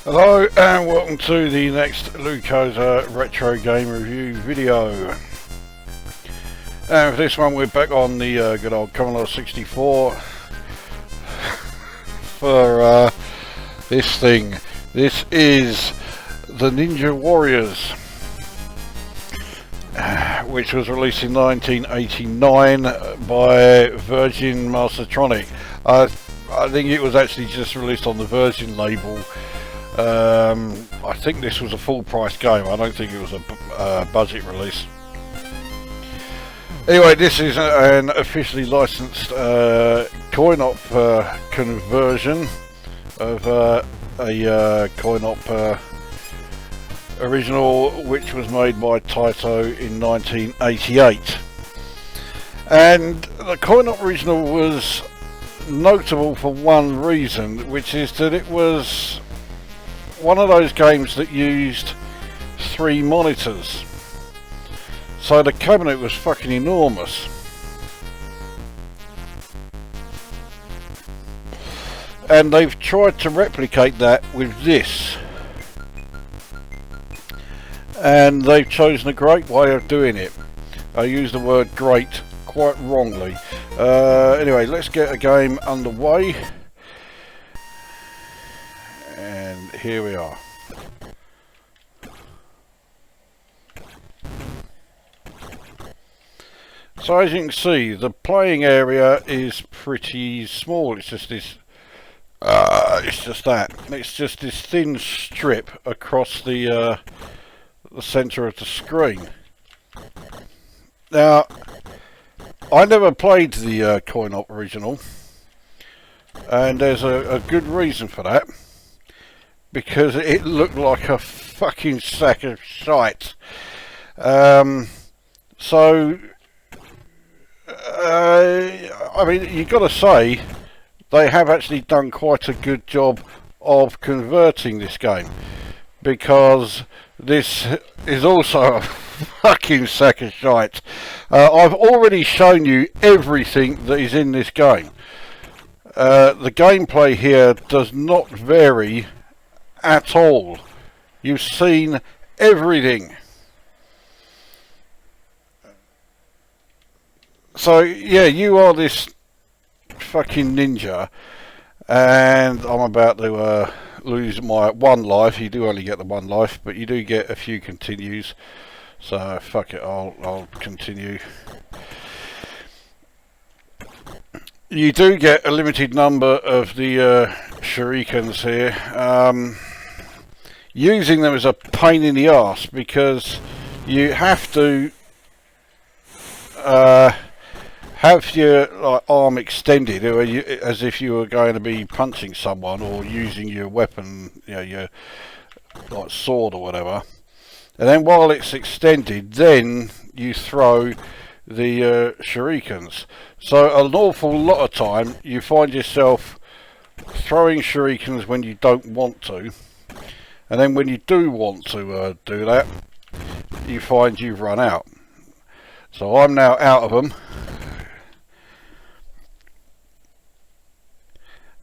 Hello and welcome to the next Lukozer retro game review video. And for this one we're back on the good old Commodore 64 for this thing. This is the Ninja Warriors, which was released in 1989 by Virgin Mastertronic. I think it was actually just released on the Virgin label. I think this was a full price game. I don't think it was a budget release. Anyway, this is an officially licensed coin-op conversion of a coin-op original, which was made by Taito in 1988. And the coin-op original was notable for one reason, which is that it was one of those games that used 3 monitors. So the cabinet was fucking enormous. And they've tried to replicate that with this. And they've chosen a great way of doing it. I use the word great quite wrongly. Anyway, let's get a game underway. And here we are. So as you can see, the playing area is pretty small. It's just this. It's just this thin strip across the centre of the screen. Now, I never played the coin-op original, and there's a good reason for that. Because it looked like a fucking sack of shite. I mean, you've got to say, they have actually done quite a good job of converting this game. Because this is also a fucking sack of shite. I've already shown you everything that is in this game. The gameplay here does not vary at all. You've seen everything. So yeah, you are this fucking ninja, and I'm about to lose my 1 life. You do only get the 1 life, but you do get a few continues. So fuck it, I'll continue. You do get a limited number of the shurikens here. Using them is a pain in the arse because you have to have your arm extended, or as if you were going to be punching someone or using your weapon, you know, your like sword or whatever. And then while it's extended, then you throw the shurikens. So an awful lot of time you find yourself throwing shurikens when you don't want to, and then when you do want to do that, you find you've run out. So I'm now out of them.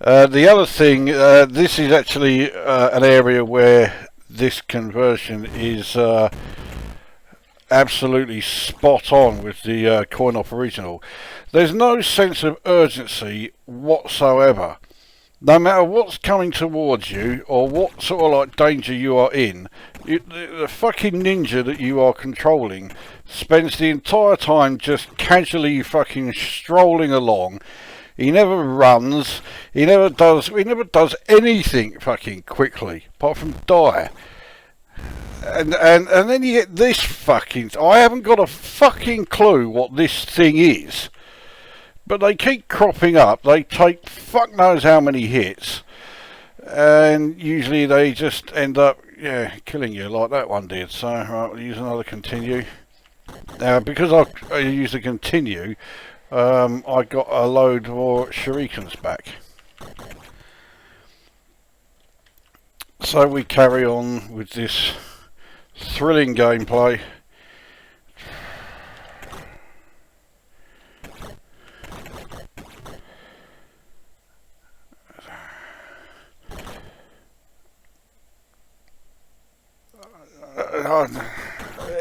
The other thing, this is actually an area where this conversion is absolutely spot on with the coin-op original. There's no sense of urgency whatsoever. No matter what's coming towards you or what sort of like danger you are in, the fucking ninja that you are controlling spends the entire time just casually fucking strolling along. He never runs, he never does anything fucking quickly apart from die. And then you get this fucking... I haven't got a fucking clue what this thing is. But they keep cropping up. They take fuck knows how many hits. And usually they just end up, yeah, killing you like that one did. So, right, we'll use another continue. Now, because I used a continue, I got a load more shurikens back. So we carry on with this thrilling gameplay.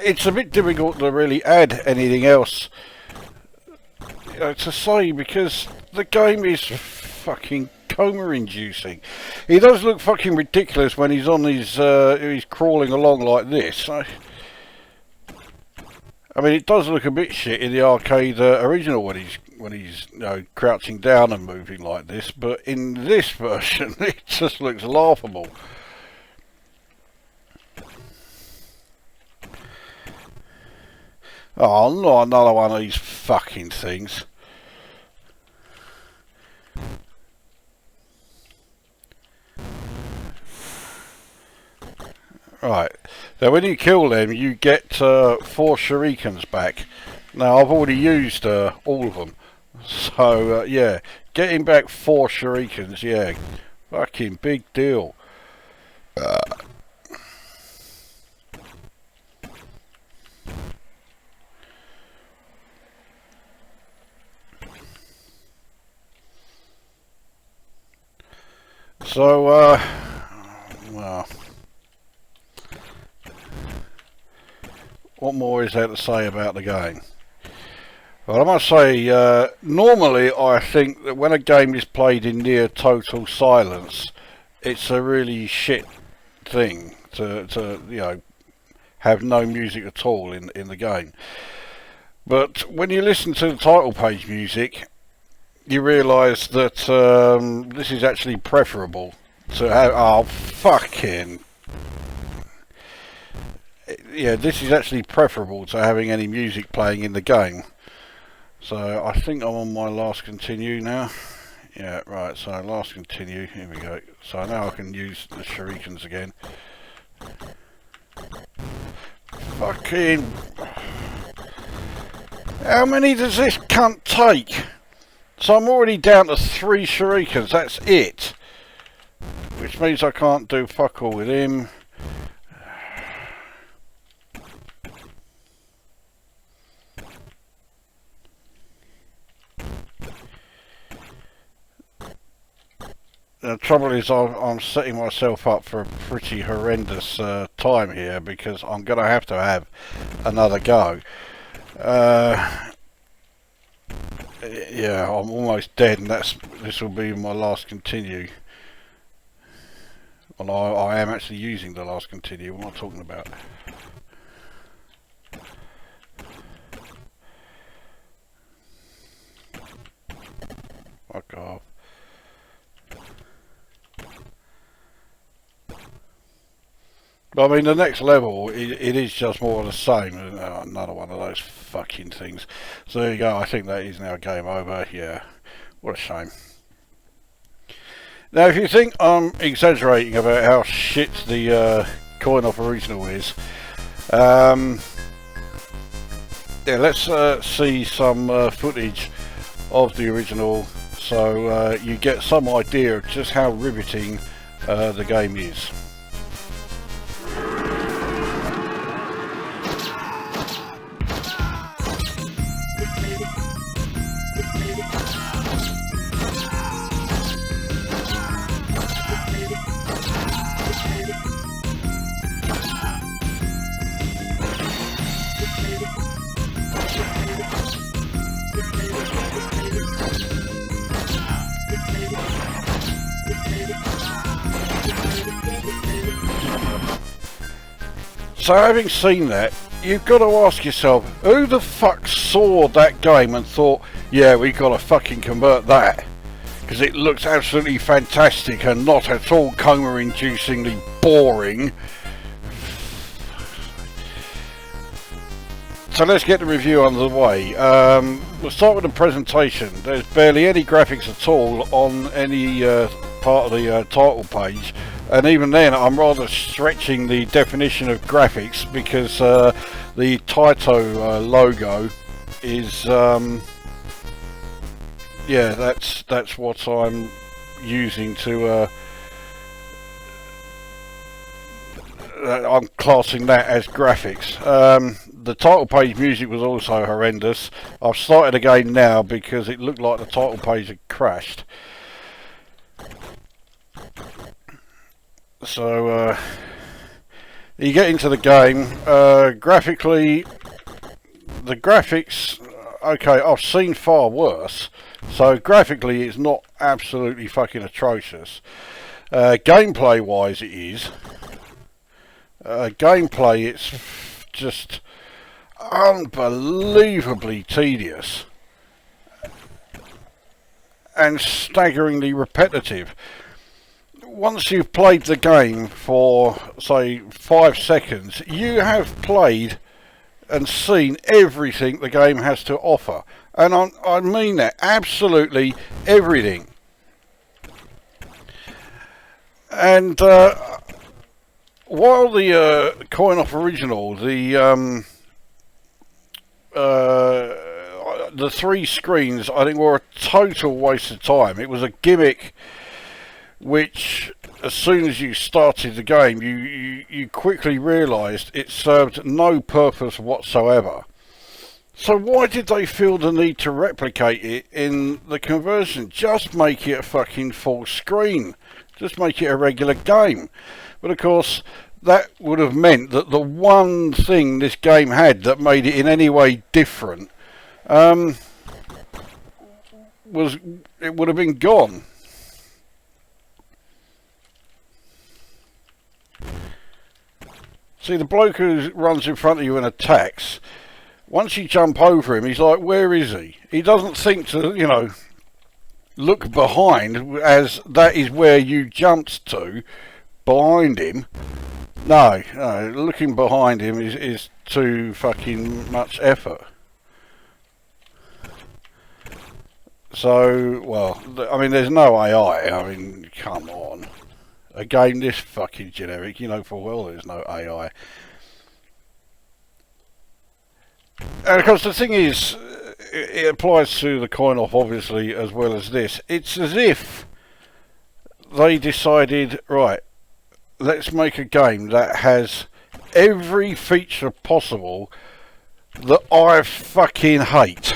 it's a bit difficult to really add anything else to say, because the game is fucking coma-inducing. He does look fucking ridiculous when he's on his he's crawling along like this. I mean, it does look a bit shit in the arcade original when he's you know, crouching down and moving like this, but in this version it just looks laughable. Oh, not another one of these fucking things. Right, so when you kill them you get 4 shurikens back. Now I've already used all of them, so yeah, getting back 4 shurikens, yeah, fucking big deal. So well, what more is there to say about the game? Well, I must say, normally I think that when a game is played in near total silence, it's a really shit thing to you know, have no music at all in the game. But when you listen to the title page music, you realise that this is actually preferable to have. Oh, fucking. Yeah, this is actually preferable to having any music playing in the game. So I think I'm on my last continue now. Yeah, right, so last continue, here we go. So now I can use the shurikens again. Fucking... How many does this cunt take? So I'm already down to 3 shurikens, that's it. Which means I can't do fuck all with him. The trouble is I'm setting myself up for a pretty horrendous time here, because I'm going to have another go. Yeah, I'm almost dead, and this will be my last continue. Well, I am actually using the last continue. What am I talking about? Fuck off. I mean, the next level, it is just more of the same. Another one of those fucking things. So there you go, I think that is now game over. Yeah, what a shame. Now, if you think I'm exaggerating about how shit the coin-op original is, yeah, let's see some footage of the original, so you get some idea of just how riveting the game is. So having seen that, you've got to ask yourself, who the fuck saw that game and thought, yeah, we got to fucking convert that, because it looks absolutely fantastic and not at all coma-inducingly boring. So let's get the review underway. We'll start with the presentation. There's barely any graphics at all on any part of the title page. And even then, I'm rather stretching the definition of graphics, because the Taito logo is, yeah, that's what I'm using to. I'm classing that as graphics. The title page music was also horrendous. I've started again now because it looked like the title page had crashed. So You get into the game, graphically, the graphics, okay, I've seen far worse, so graphically it's not absolutely fucking atrocious. Gameplay wise it is. Gameplay, it's just unbelievably tedious and staggeringly repetitive. Once you've played the game for, say, 5 seconds, you have played and seen everything the game has to offer. And I mean that, absolutely everything. And while the coin-op original, the 3 screens, I think, were a total waste of time. It was a gimmick which, as soon as you started the game, you quickly realised it served no purpose whatsoever. So why did they feel the need to replicate it in the conversion? Just make it a fucking full screen. Just make it a regular game. But of course, that would have meant that the one thing this game had that made it in any way different it would have been gone. See, the bloke who runs in front of you and attacks, once you jump over him, he's like, where is he? He doesn't think to, you know, look behind, as that is where you jumped to, behind him. No, looking behind him is too fucking much effort. So, well, I mean, there's no AI. I mean, come on. A game this fucking generic, you know full well there's no AI. And of course the thing is, it applies to the coin-op obviously as well as this. It's as if they decided, right, let's make a game that has every feature possible that I fucking hate.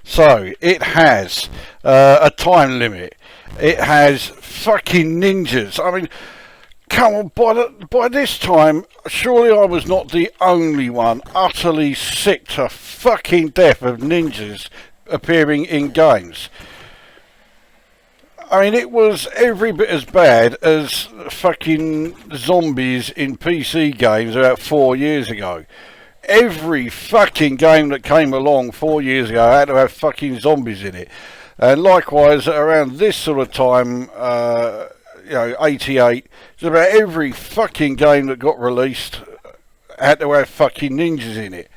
So it has a time limit. It has fucking ninjas. I mean, come on, by this time, surely I was not the only one utterly sick to fucking death of ninjas appearing in games. I mean, it was every bit as bad as fucking zombies in PC games about 4 years ago. Every fucking game that came along 4 years ago had to have fucking zombies in it. And likewise, around this sort of time, you know, 88, just about every fucking game that got released had to have fucking ninjas in it.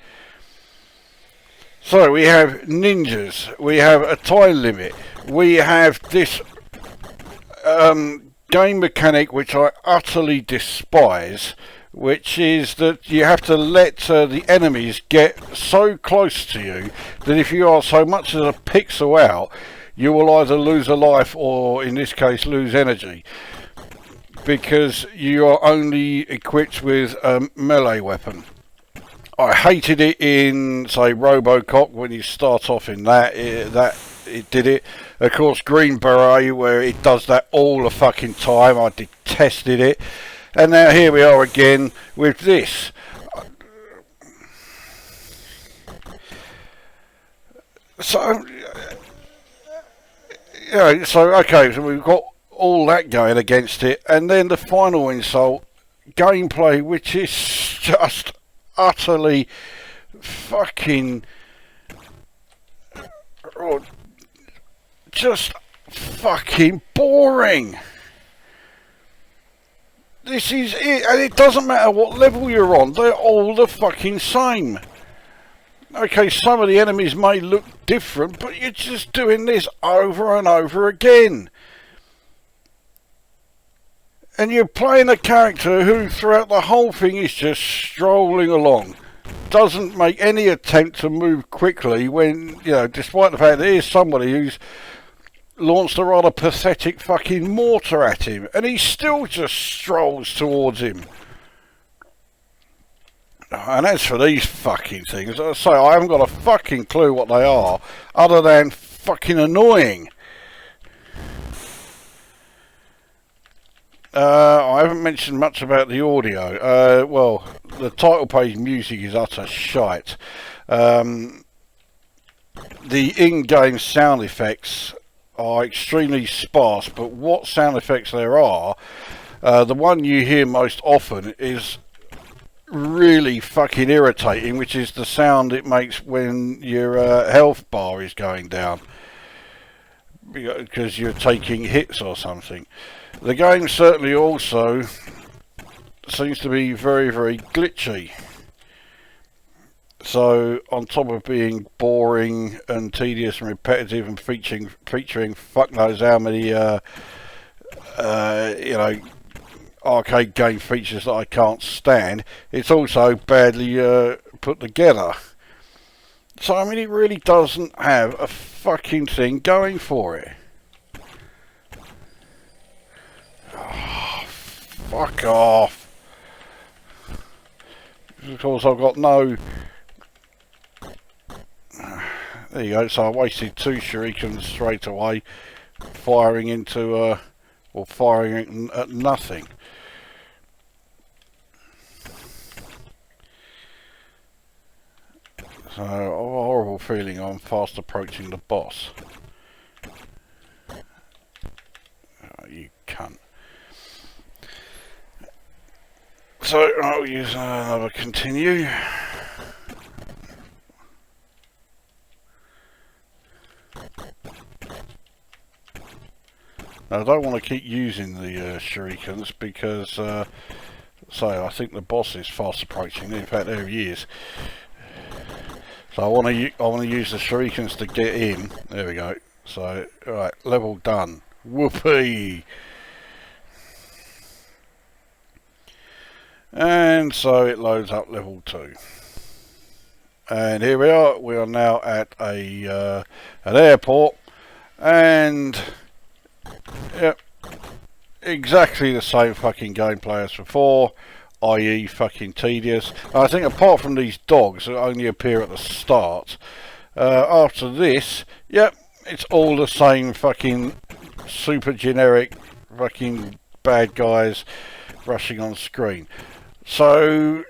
So we have ninjas, we have a time limit, we have this game mechanic which I utterly despise, which is that you have to let the enemies get so close to you that if you are so much as a pixel out, you will either lose a life or, in this case, lose energy, because you are only equipped with a melee weapon. I hated it in, say, Robocop when you start off in that. It did it. Of course, Green Beret, where it does that all the fucking time. I detested it. And now here we are again with this. So, you know, okay, so we've got all that going against it, and then the final insult, gameplay, which is just utterly fucking, just fucking boring. This is it, and it doesn't matter what level you're on, they're all the fucking same. Okay, some of the enemies may look different, but you're just doing this over and over again. And you're playing a character who throughout the whole thing is just strolling along. Doesn't make any attempt to move quickly when, you know, despite the fact that here's somebody who's launched a rather pathetic fucking mortar at him, and he still just strolls towards him. And as for these fucking things, as I say, I haven't got a fucking clue what they are, other than fucking annoying. I haven't mentioned much about the audio. Well, the title page music is utter shite. The in-game sound effects are extremely sparse, but what sound effects there are, the one you hear most often is really fucking irritating, which is the sound it makes when your health bar is going down because you're taking hits or something. The game certainly also seems to be very, very glitchy. So on top of being boring and tedious and repetitive and featuring fuck knows how many arcade game features that I can't stand, it's also badly put together. So I mean, it really doesn't have a fucking thing going for it. Oh, fuck off. Of course I've got no... There you go, so I wasted 2 shurikens straight away, firing into, or firing at nothing. So, a horrible feeling I'm fast approaching the boss. Oh, you cunt. So, I'll use another continue. Now, I don't want to keep using the shurikens because, so I think the boss is fast approaching. In fact, there he is. So I want to use the shurikens to get in. There we go. So, alright, level done. Whoopee! And so it loads up level 2. And here we are. We are now at an airport, and yep, exactly the same fucking gameplay as before, i.e. fucking tedious. I think apart from these dogs that only appear at the start, after this, yep, it's all the same fucking super generic fucking bad guys rushing on screen. So,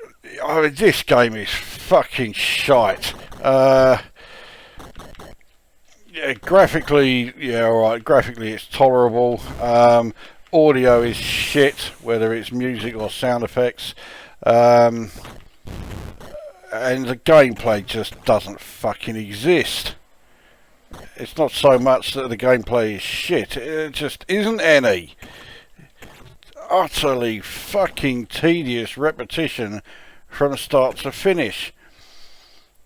I mean, this game is fucking shite. Yeah, graphically, yeah, alright, graphically it's tolerable. Audio is shit, whether it's music or sound effects. And the gameplay just doesn't fucking exist. It's not so much that the gameplay is shit, it just isn't any. Utterly fucking tedious repetition from start to finish.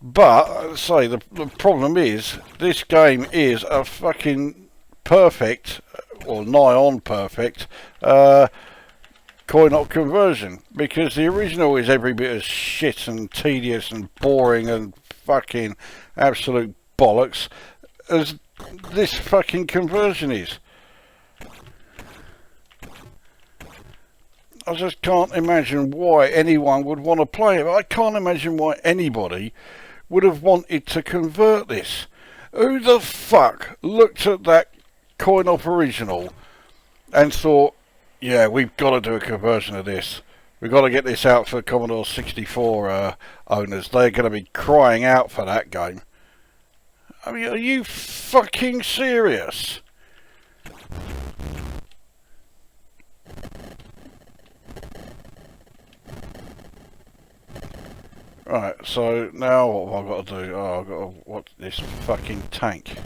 But, say, the problem is, this game is a fucking perfect, or nigh on perfect, coin-op conversion. Because the original is every bit as shit and tedious and boring and fucking absolute bollocks as this fucking conversion is. I just can't imagine why anyone would want to play it. I can't imagine why anybody would have wanted to convert this. Who the fuck looked at that coin-op original and thought, yeah, we've got to do a conversion of this. We've got to get this out for Commodore 64 owners. They're going to be crying out for that game. I mean, are you fucking serious? Right, so now what have I got to do? Oh, I've got to watch this fucking tank.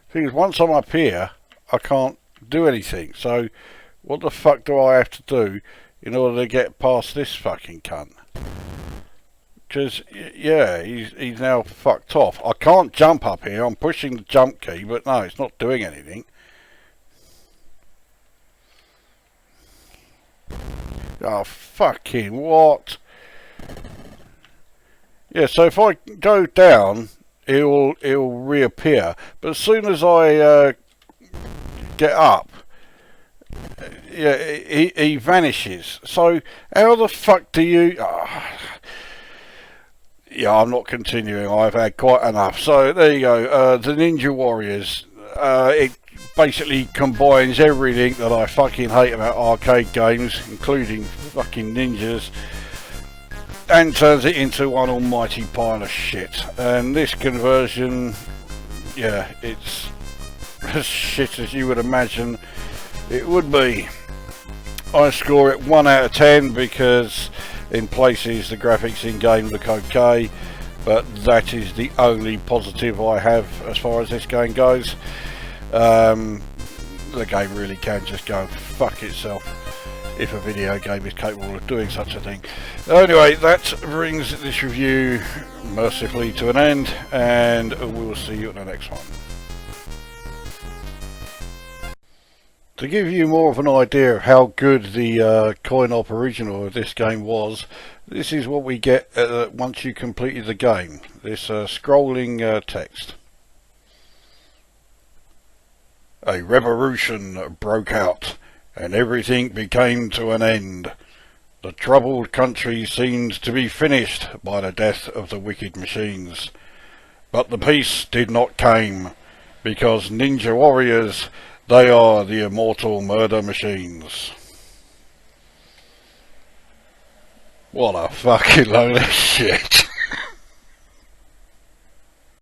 Thing is, once I'm up here, I can't do anything. So, what the fuck do I have to do in order to get past this fucking cunt? Because, yeah, he's now fucked off. I can't jump up here. I'm pushing the jump key, but no, it's not doing anything. Oh, fucking what? Yeah, so if I go down, it'll reappear. But as soon as I get up, yeah, he vanishes. So how the fuck do you? Yeah, I'm not continuing. I've had quite enough. So there you go. The Ninja Warriors. It basically combines everything that I fucking hate about arcade games, including fucking ninjas, and turns it into one almighty pile of shit. And this conversion, yeah, it's as shit as you would imagine it would be. I score it 1 out of 10 because in places the graphics in game look okay, but that is the only positive I have as far as this game goes. The game really can just go fuck itself if a video game is capable of doing such a thing. Anyway, that brings this review mercifully to an end, and we'll see you in the next one. To give you more of an idea of how good the coin-op original of this game was, this is what we get once you completed the game. This scrolling text. A revolution broke out, and everything became to an end. The troubled country seemed to be finished by the death of the wicked machines. But the peace did not come, because Ninja Warriors, they are the immortal murder machines. What a fucking load of shit.